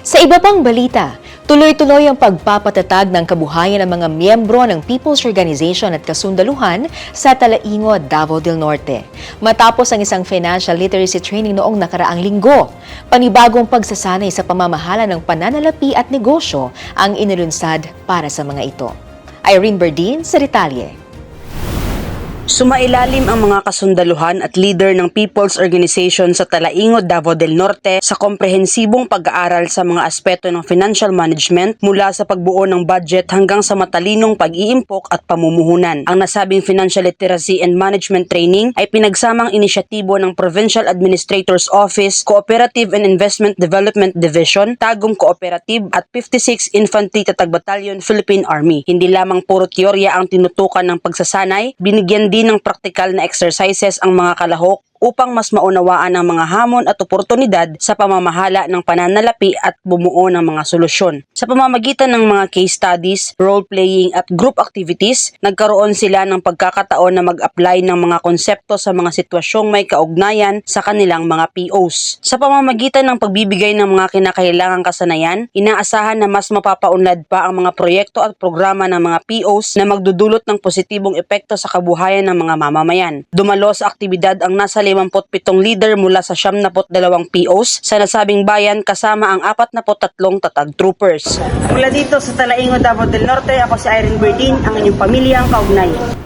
Sa iba pang balita, tuloy-tuloy ang pagpapatatag ng kabuhayan ng mga miyembro ng People's Organization at Kasundaluhan sa Talaingo, Davao del Norte. Matapos ang isang financial literacy training noong nakaraang linggo, panibagong pagsasanay sa pamamahala ng pananalapi at negosyo ang inilunsad para sa mga ito. Irene Berdin sa detalye. Sumailalim ang mga kasundaluhan at leader ng People's Organization sa Talaingo, Davao del Norte sa komprehensibong pag-aaral sa mga aspeto ng financial management mula sa pagbuo ng budget hanggang sa matalinong pag-iimpok at pamumuhunan. Ang nasabing Financial Literacy and Management Training ay pinagsamang inisyatibo ng Provincial Administrator's Office, Cooperative and Investment Development Division, Tagum Cooperative at 56 Infantry Tatag Battalion, Philippine Army. Hindi lamang puro teorya ang tinutukan ng pagsasanay, binigyan din ng praktikal na exercises ang mga kalahok upang mas maunawaan ang mga hamon at oportunidad sa pamamahala ng pananalapi at bumuo ng mga solusyon. Sa pamamagitan ng mga case studies, role-playing at group activities, nagkaroon sila ng pagkakataon na mag-apply ng mga konsepto sa mga sitwasyong may kaugnayan sa kanilang mga POs. Sa pamamagitan ng pagbibigay ng mga kinakailangang kasanayan, inaasahan na mas mapapaunlad pa ang mga proyekto at programa ng mga POs na magdudulot ng positibong epekto sa kabuhayan ng mga mamamayan. Dumalo sa aktibidad ang nasa 57 leader mula sa 72 POs sa nasabing bayan kasama ang 43 tatag troopers. Mula dito sa Talaingo, Davao del Norte, ako si Irene Berdin, ang inyong pamilyang kaugnay.